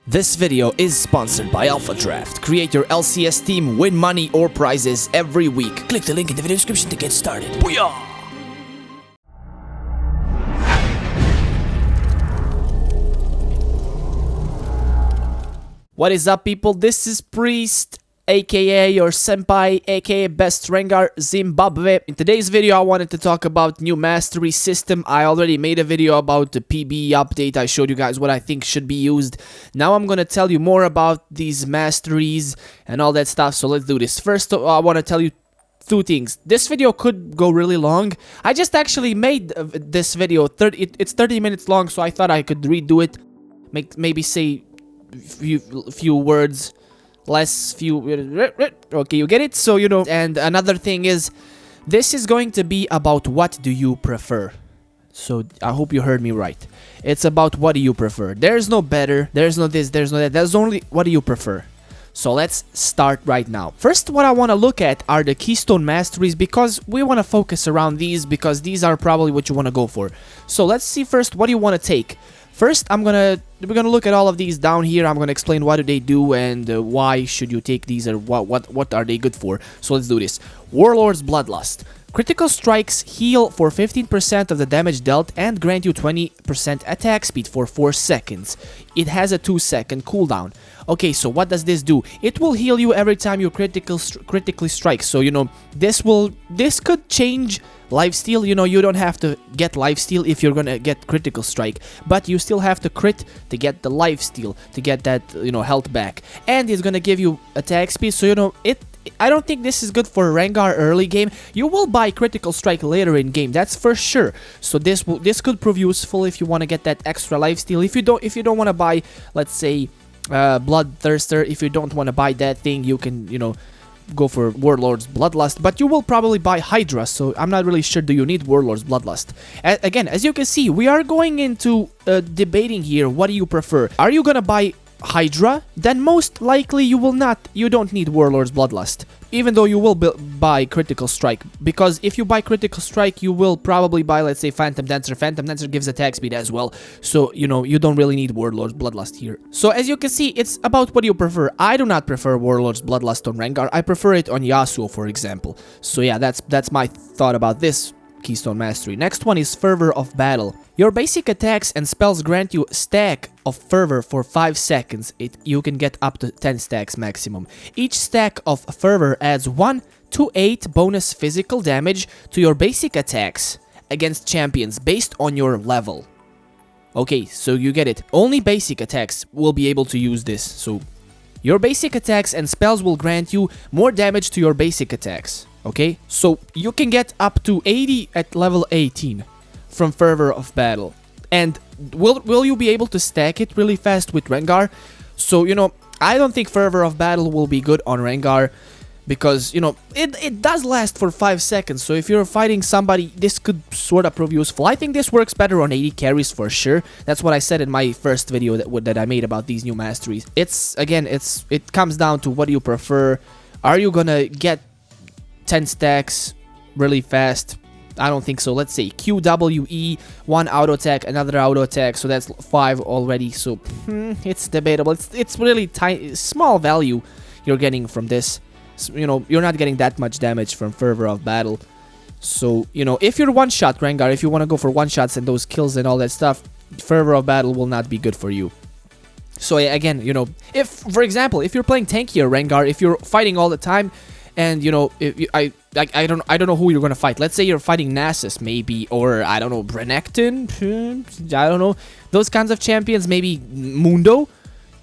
This video is sponsored by Alpha Draft. Create your LCS team, win money or prizes every week. Click the link in the video description to get started. Booyah! What is up, people? This is Priest, aka your senpai, aka best Rengar Zimbabwe. In today's video, I wanted to talk about new mastery system. I already made a video about the PB update. I showed you guys what I think should be used. Now I'm gonna tell you more about these masteries and all that stuff, so let's do this. First, I want to tell you two things. This video could go really long. I just actually made this video. It's 30 minutes long, so I thought I could redo it. Maybe say few words, less few. Okay, you get it? So, you know, and another thing is, this is going to be about what do you prefer. So I hope you heard me right. It's about what do you prefer. There's no better, there's no this, there's no that. There's only what do you prefer. So let's start right now. First, what I want to look at are the keystone masteries, because we want to focus around these, because these are probably what you want to go for. So let's see first, what do you want to take? First, we're gonna look at all of these down here. I'm gonna explain what do they do and why should you take these, or what are they good for. So let's do this. Warlord's Bloodlust. Critical strikes heal for 15% of the damage dealt and grant you 20% attack speed for 4 seconds. It has a 2-second cooldown. Okay, so what does this do? It will heal you every time you critically strike. So, you know, this could change lifesteal. You know, you don't have to get lifesteal if you're gonna get critical strike, but you still have to crit to get the lifesteal, to get that, you know, health back. And it's gonna give you attack speed, so, you know, I don't think this is good for Rengar early game. You will buy critical strike later in game, that's for sure. So this could prove useful if you want to get that extra lifesteal. If you don't want to buy, let's say, Bloodthirster, if you don't want to buy that thing, you can, you know, go for Warlord's Bloodlust, but you will probably buy Hydra, so I'm not really sure do you need Warlord's Bloodlust. Again, as you can see, we are going into debating here. What do you prefer? Are you gonna buy Hydra? Then most likely you will not. You don't need Warlord's Bloodlust, even though you will buy Critical Strike, because if you buy Critical Strike, you will probably buy, let's say, Phantom Dancer. Phantom Dancer gives attack speed as well, so, you know, you don't really need Warlord's Bloodlust here. So as you can see, it's about what you prefer. I do not prefer Warlord's Bloodlust on Rengar. I prefer it on Yasuo, for example. So yeah, that's my thought about this Keystone Mastery. Next one is Fervor of Battle. Your basic attacks and spells grant you stack of Fervor for 5 seconds. You can get up to 10 stacks maximum. Each stack of Fervor adds 1 to 8 bonus physical damage to your basic attacks against champions based on your level. Okay, so you get it. Only basic attacks will be able to use this. So your basic attacks and spells will grant you more damage to your basic attacks. Okay, so you can get up to 80 at level 18 from Fervor of Battle. And will you be able to stack it really fast with Rengar? So, you know, I don't think Fervor of Battle will be good on Rengar, because, you know, it does last for 5 seconds. So if you're fighting somebody, this could sort of prove useful. I think this works better on 80 carries for sure. That's what I said in my first video that I made about these new masteries. It comes down to what do you prefer. Are you gonna get 10 stacks really fast? I don't think so. Let's say QWE, 1 auto attack, another auto attack, so that's 5 already. So it's debatable. It's really tiny, small value you're getting from this. So, you know, you're not getting that much damage from Fervor of Battle. So, you know, if you're one-shot Rengar, if you want to go for one-shots and those kills and all that stuff, Fervor of Battle will not be good for you. So again, you know, if, for example, if you're playing tankier Rengar, if you're fighting all the time, and, you know, I don't know who you're gonna fight. Let's say you're fighting Nasus, maybe, or I don't know, Renekton. I don't know, those kinds of champions. Maybe Mundo.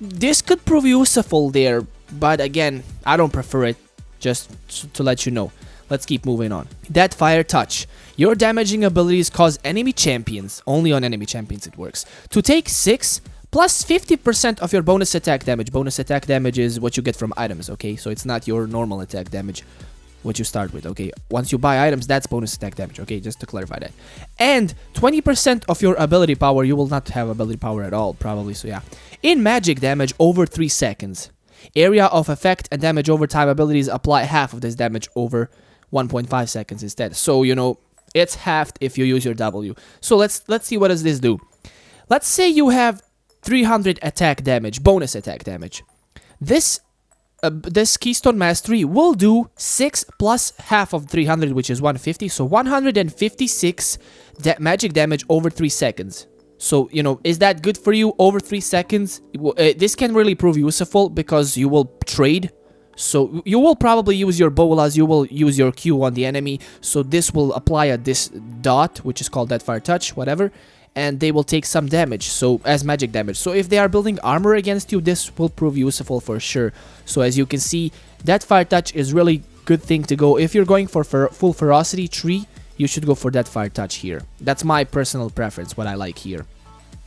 This could prove useful there, but again, I don't prefer it. Just to let you know. Let's keep moving on. Deadfire Touch. Your damaging abilities cause enemy champions, only on enemy champions it works, to take 6 plus 50% of your bonus attack damage. Bonus attack damage is what you get from items, okay? So it's not your normal attack damage, what you start with, okay? Once you buy items, that's bonus attack damage, okay? Just to clarify that. And 20% of your ability power. You will not have ability power at all, probably, so yeah. In magic damage over 3 seconds. Area of effect and damage over time abilities apply half of this damage over 1.5 seconds instead. So, you know, it's halved if you use your W. So let's see what does this do. Let's say you have 300 attack damage, bonus attack damage. This Keystone Mastery will do 6 plus half of 300, which is 150, so 156 magic damage over 3 seconds. So, you know, is that good for you over 3 seconds? This can really prove useful because you will trade. So, you will probably use your bolas, you will use your Q on the enemy. So, this will apply at this dot, which is called Deathfire Touch, whatever. And they will take some damage, so as magic damage. So, if they are building armor against you, this will prove useful for sure. So, as you can see, Deathfire Touch is really good thing to go. If you're going for full ferocity tree, you should go for Deathfire Touch here. That's my personal preference, what I like here.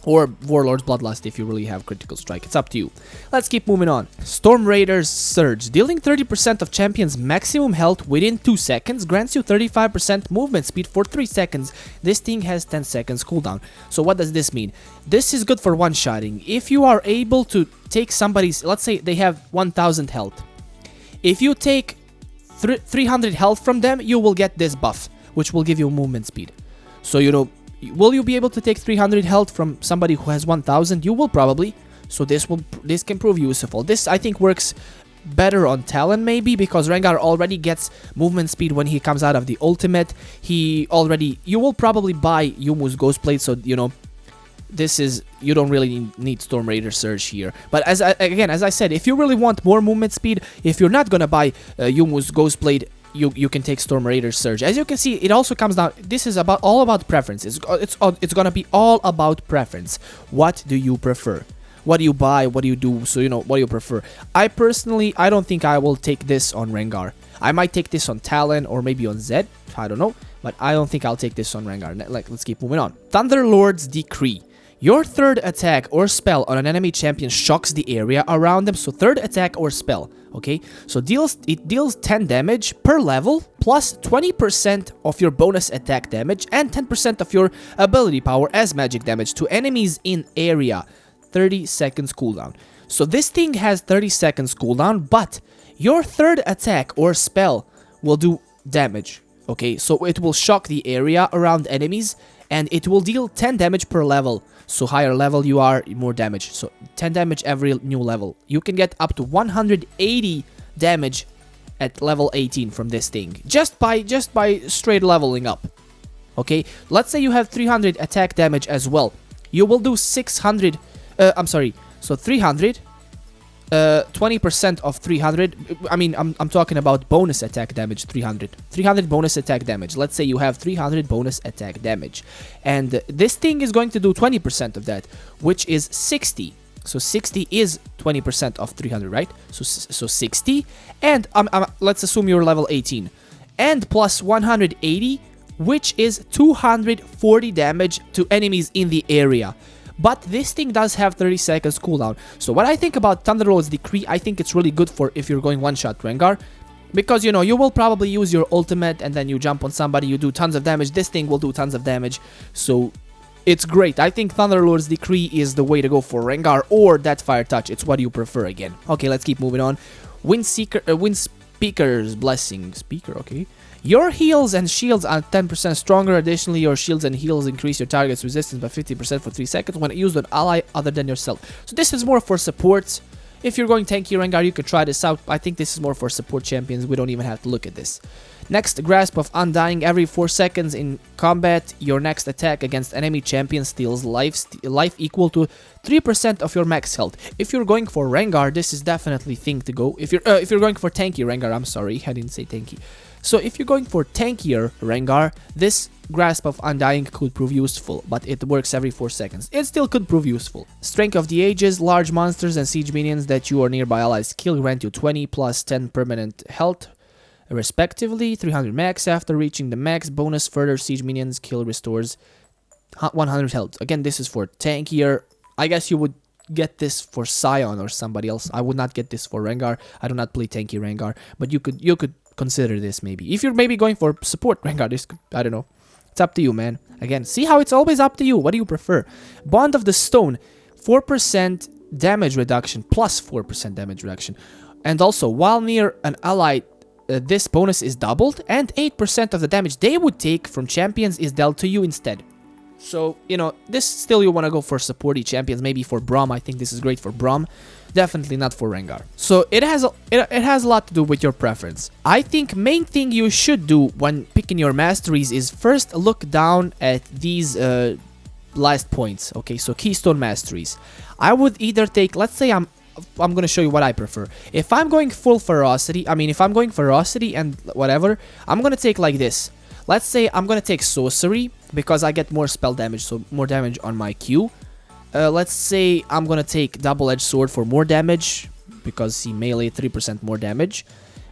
Or Warlord's Bloodlust if you really have critical strike. It's up to you. Let's keep moving on. Storm Raider's Surge. Dealing 30% of champions maximum health within 2 seconds grants you 35% movement speed for 3 seconds. This thing has 10 seconds cooldown. So what does this mean? This is good for one-shotting. If you are able to take somebody's... Let's say they have 1000 health. If you take 300 health from them, you will get this buff, which will give you movement speed. So, you know... Will you be able to take 300 health from somebody who has 1000? You will probably. So this can prove useful. This I think works better on Talon maybe because Rengar already gets movement speed when he comes out of the ultimate. You will probably buy Yumu's Ghostblade, so you know this is you don't really need Storm Raider Surge here. But as I said, if you really want more movement speed, if you're not gonna buy Yumu's Ghostblade, you can take Storm Raider Surge. As you can see, it also comes down... This is all about preference. It's gonna be all about preference. What do you prefer? What do you buy? What do you do? So, you know, what do you prefer? I personally, I don't think I will take this on Rengar. I might take this on Talon or maybe on Zed. I don't know. But I don't think I'll take this on Rengar. Let's keep moving on. Thunderlord's Decree. Your third attack or spell on an enemy champion shocks the area around them. So third attack or spell, okay? So it deals 10 damage per level plus 20% of your bonus attack damage and 10% of your ability power as magic damage to enemies in area. 30 seconds cooldown. So this thing has 30 seconds cooldown, but your third attack or spell will do damage, okay? So it will shock the area around enemies and it will deal 10 damage per level. So higher level you are, more damage. So 10 damage every new level. You can get up to 180 damage at level 18 from this thing. Just by straight leveling up. Okay? Let's say you have 300 attack damage as well. You will do 600... So 300... 20% of 300, I mean, I'm talking about bonus attack damage, 300 bonus attack damage. Let's say you have 300 bonus attack damage. And this thing is going to do 20% of that, which is 60. So 60 is 20% of 300, right? So 60, and let's assume you're level 18. And plus 180, which is 240 damage to enemies in the area. But this thing does have 30 seconds cooldown. So what I think about Thunderlord's Decree, I think it's really good for if you're going one-shot Rengar. Because, you know, you will probably use your ultimate and then you jump on somebody, you do tons of damage. This thing will do tons of damage. So it's great. I think Thunderlord's Decree is the way to go for Rengar or Deathfire Touch. It's what you prefer again. Okay, let's keep moving on. Windspeaker's Blessing. Speaker, okay. Your heals and shields are 10% stronger. Additionally, your shields and heals increase your target's resistance by 50% for 3 seconds when used on ally other than yourself. So this is more for support. If you're going tanky Rengar, you could try this out. I think this is more for support champions. We don't even have to look at this. Next, Grasp of Undying. Every 4 seconds in combat, your next attack against enemy champion steals life equal to 3% of your max health. If you're going for Rengar, this is definitely thing to go. If you're going for tanky Rengar, I'm sorry, I didn't say tanky. So if you're going for tankier Rengar, this Grasp of Undying could prove useful, but it works every 4 seconds. It still could prove useful. Strength of the Ages, large monsters and siege minions that you or nearby allies kill grant you 20 plus 10 permanent health, respectively. 300 max. After reaching the max bonus, further siege minions kill restores 100 health. Again, this is for tankier. I guess you would get this for Sion or somebody else. I would not get this for Rengar. I do not play tanky Rengar, but you could consider this maybe. If you're maybe going for support Rengar, this could, I don't know. It's up to you, man. Again, see how it's always up to you. What do you prefer? Bond of the Stone, 4% damage reduction, plus 4% damage reduction. And also, while near an ally, this bonus is doubled, and 8% of the damage they would take from champions is dealt to you instead. So, you know, this still you want to go for supporty champions. Maybe for Braum, I think this is great for Braum. Definitely not for Rengar. So it has a lot to do with your preference. I think main thing you should do when picking your masteries is first look down at these last points. Okay, so keystone masteries. I would either take, let's say I'm gonna show you what I prefer. If I'm going full ferocity, if I'm going ferocity and whatever, I'm gonna take like this. Let's say I'm gonna take sorcery because I get more spell damage, so more damage on my Q. Let's say I'm gonna take double-edged sword for more damage because he melee 3% more damage.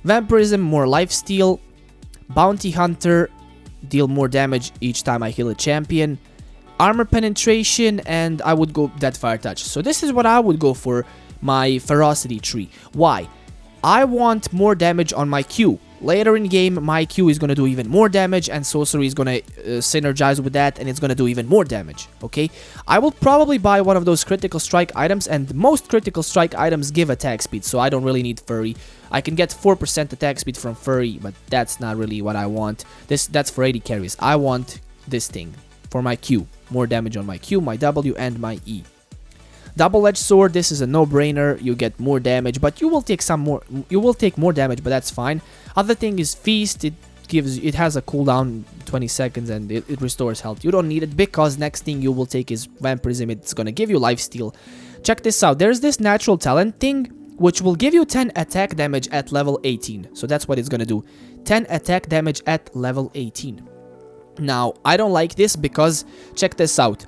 Vampirism, more lifesteal. Bounty Hunter, deal more damage each time I heal a champion. Armor penetration, and I would go Deadfire Touch. So this is what I would go for my ferocity tree. Why? I want more damage on my Q. Later in game, my Q is going to do even more damage, and sorcery is going to synergize with that, and it's going to do even more damage, okay? I will probably buy one of those critical strike items, and most critical strike items give attack speed, so I don't really need furry. I can get 4% attack speed from furry, but that's not really what I want. That's for AD carries. I want this thing for my Q. More damage on my Q, my W, and my E. Double-edged sword, this is a no-brainer. You get more damage, but you will take more damage, but that's fine. Other thing is feast. It has a cooldown 20 seconds and it restores health. You don't need it because next thing you will take is vampirism. It's gonna give you lifesteal. Check this out. There's this natural talent thing which will give you 10 attack damage at level 18. So that's what it's gonna do. 10 attack damage at level 18. Now, I don't like this because check this out.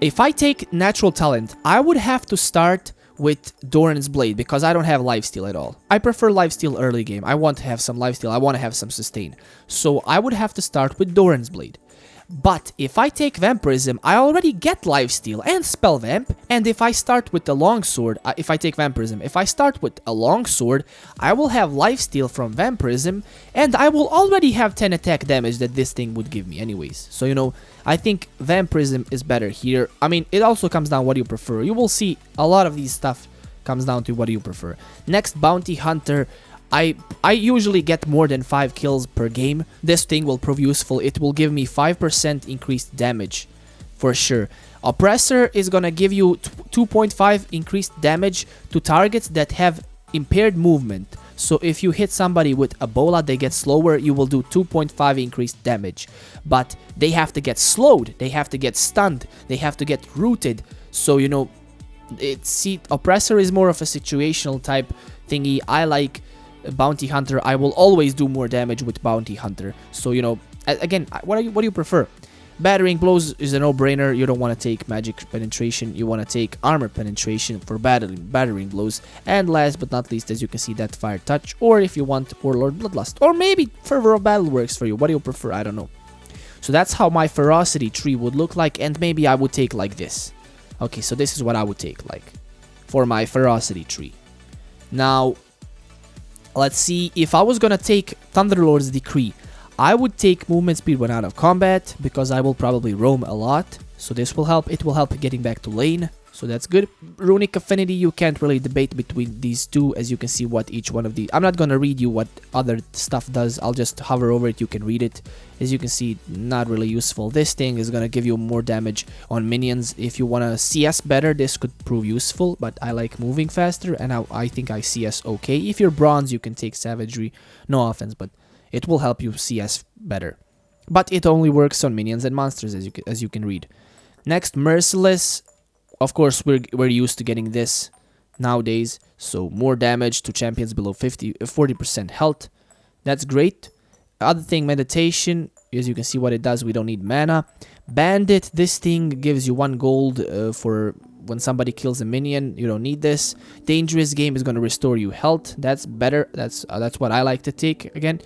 If I take natural talent, I would have to start with Doran's Blade because I don't have lifesteal at all. I prefer lifesteal early game. I want to have some lifesteal. I want to have some sustain. So I would have to start with Doran's Blade. But if I take Vampirism, I already get lifesteal and Spell Vamp. And if I start with the Longsword, if I take Vampirism, if I start with a Longsword, I will have lifesteal from Vampirism. And I will already have 10 attack damage that this thing would give me anyways. So, you know, I think Vampirism is better here. I mean, it also comes down what you prefer. You will see a lot of these stuff comes down to what you prefer. Next, Bounty Hunter. I usually get more than 5 kills per game. This thing will prove useful. It will give me 5% increased damage for sure. Oppressor is gonna give you 2.5 increased damage to targets that have impaired movement. So if you hit somebody with Ebola, they get slower, you will do 2.5 increased damage. But they have to get slowed, they have to get stunned, they have to get rooted. So, you know, Oppressor is more of a situational type thingy. I like Bounty Hunter. I will always do more damage with Bounty Hunter. So, you know, again, what do you prefer? Battering Blows is a no-brainer. You don't want to take Magic Penetration. You want to take Armor Penetration for Battering Blows. And last but not least, as you can see, Deadfire Touch. Or if you want Warlord Bloodlust. Or maybe Fervor of Battle works for you. What do you prefer? I don't know. So that's how my Ferocity tree would look like. And maybe I would take like this. Okay, so this is what I would take like for my Ferocity tree. Now, let's see, if I was gonna take Thunderlord's Decree, I would take movement speed when out of combat, because I will probably roam a lot, so this will help. It will help getting back to lane, so that's good. Runic Affinity, you can't really debate between these two, as you can see what each one of these... I'm not gonna read you what other stuff does, I'll just hover over it, you can read it. As you can see, not really useful. This thing is gonna give you more damage on minions. If you wanna CS better, this could prove useful, but I like moving faster, and I think I CS okay. If you're bronze, you can take Savagery, no offense, but it will help you CS better. But it only works on minions and monsters, as you can read. Next, Merciless. Of course, we're used to getting this nowadays, so more damage to champions below 40% health. That's great. Other thing, Meditation. As you can see what it does, we don't need mana. Bandit, this thing gives you 1 gold for when somebody kills a minion. You don't need this. Dangerous Game is going to restore you health. That's better. That's what I like to take again.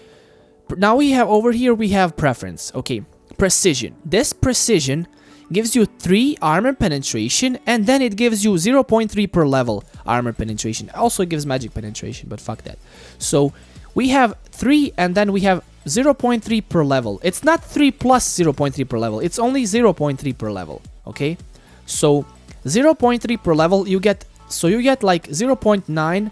Now we have over here, we have Preference. Okay, Precision. This Precision gives you 3 armor penetration, and then it gives you 0.3 per level armor penetration. Also it gives magic penetration, but fuck that. So we have 3, and then we have 0.3 per level. It's not 3 plus 0.3 per level, it's only 0.3 per level, okay? So 0.3 per level, you get like 0.9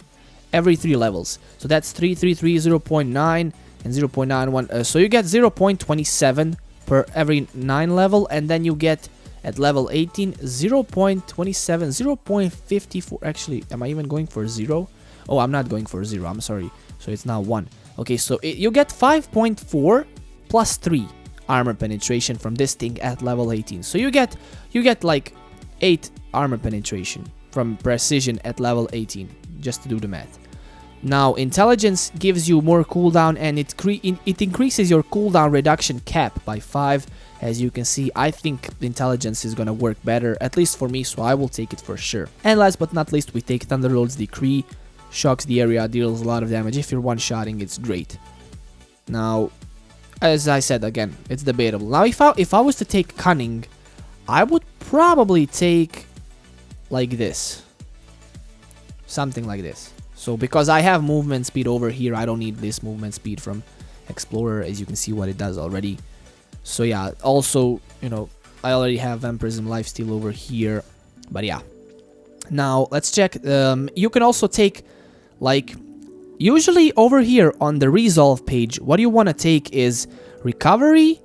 every 3 levels. So that's 3, 3, 3, 0.9, and 0.91. So you get 0.27 per every 9 level, and then you get at level 18 0.27, 0.54. Actually, am I even going for 0? Oh, I'm not going for 0, I'm sorry. So it's now 1. Okay, so you get 5.4 plus 3 armor penetration from this thing at level 18. So you get like 8 armor penetration from precision at level 18, just to do the math. Now, intelligence gives you more cooldown, and it increases your cooldown reduction cap by 5. As you can see, I think intelligence is gonna work better, at least for me, so I will take it for sure. And last but not least, we take Thunderlord's Decree. Shocks the area, deals a lot of damage. If you're one-shotting, it's great. Now, as I said again, it's debatable. Now, if I was to take Cunning, I would probably take like this. Something like this. So, because I have movement speed over here, I don't need this movement speed from Explorer, as you can see what it does already. So yeah, also, you know, I already have Vampirism Lifesteal over here. But yeah. Now, let's check. You can also take, like, usually over here on the Resolve page, what you want to take is Recovery,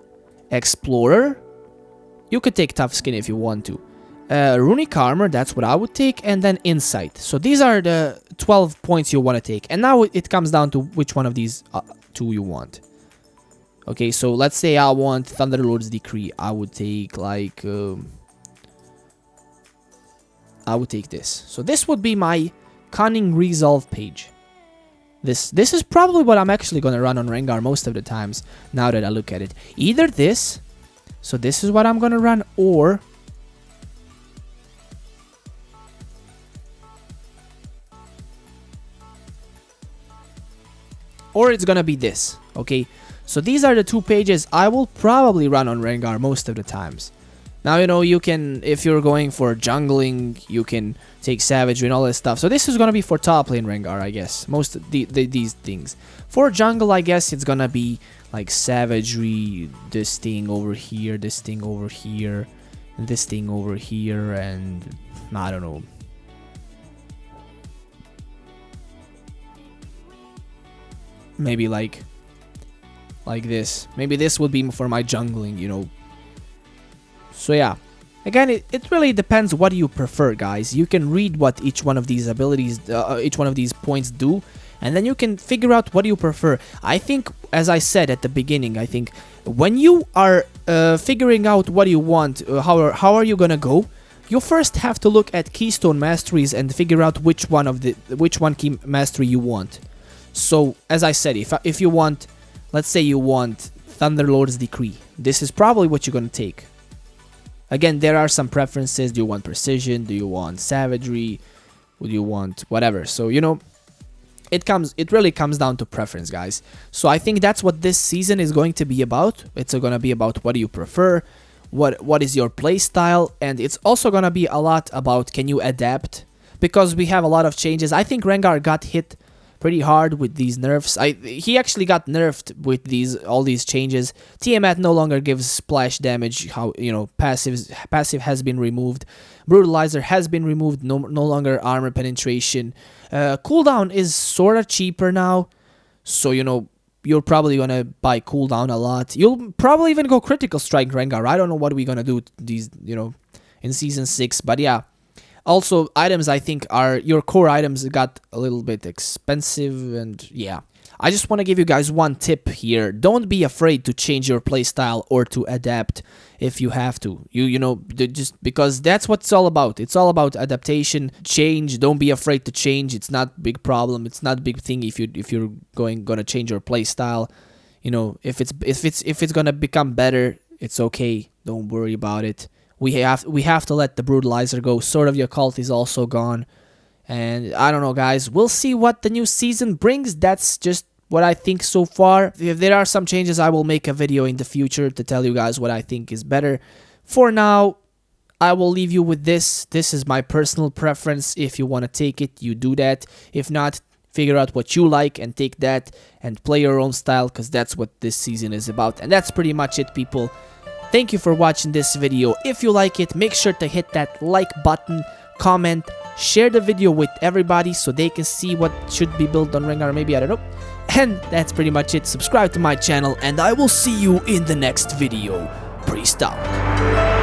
Explorer. You could take Tough Skin if you want to. Runic Armor, that's what I would take, and then Insight. So these are the 12 points you want to take. And now it comes down to which one of these two you want. Okay, so let's say I want Thunderlord's Decree. I would take, like, I would take this. So this would be my Cunning Resolve page. This is probably what I'm actually going to run on Rengar most of the times, now that I look at it. Either this, so this is what I'm going to run, or it's gonna be this, okay? So these are the two pages I will probably run on Rengar most of the times. Now, you know, you can, if you're going for jungling, you can take Savagery and all this stuff. So this is gonna be for top lane Rengar, I guess. Most of these things. For jungle, I guess it's gonna be like Savagery, this thing over here, this thing over here, and this thing over here, and I don't know. Maybe like this. Maybe this would be for my jungling, you know. So yeah. Again, it really depends what you prefer, guys. You can read what each one of these abilities, each one of these points do, and then you can figure out what you prefer. I think, as I said at the beginning, I think when you are figuring out what you want, how are you gonna go, you first have to look at keystone masteries and figure out which one key mastery you want. So, as I said, if you want, let's say you want Thunderlord's Decree, this is probably what you're gonna take. Again, there are some preferences. Do you want precision? Do you want savagery? Would you want whatever? So, you know, it really comes down to preference, guys. So I think that's what this season is going to be about. It's gonna be about what do you prefer, what is your play style, and it's also gonna be a lot about can you adapt, because we have a lot of changes. I think Rengar got hit pretty hard with these nerfs. He actually got nerfed with all these changes. Tiamat no longer gives splash damage. How, you know, passive has been removed. Brutalizer has been removed. No longer armor penetration. Cooldown is sort of cheaper now, so you know you're probably gonna buy cooldown a lot. You'll probably even go critical strike Rengar. I don't know what we're gonna do these, you know, in season 6, but yeah. Also, items, I think, your core items got a little bit expensive, and yeah. I just want to give you guys one tip here. Don't be afraid to change your playstyle or to adapt if you have to. You know, just because that's what it's all about. It's all about adaptation, change. Don't be afraid to change. It's not a big problem. It's not a big thing if you're gonna change your playstyle. You know, if it's gonna become better, it's okay. Don't worry about it. We have to let the Brutalizer go. Sword of the Occult is also gone. And I don't know, guys. We'll see what the new season brings. That's just what I think so far. If there are some changes, I will make a video in the future to tell you guys what I think is better. For now, I will leave you with this. This is my personal preference. If you want to take it, you do that. If not, figure out what you like and take that and play your own style, because that's what this season is about. And that's pretty much it, people. Thank you for watching this video. If you like it, make sure to hit that like button, comment, share the video with everybody so they can see what should be built on Rengar, maybe, I don't know. And that's pretty much it. Subscribe to my channel, and I will see you in the next video. Priest out.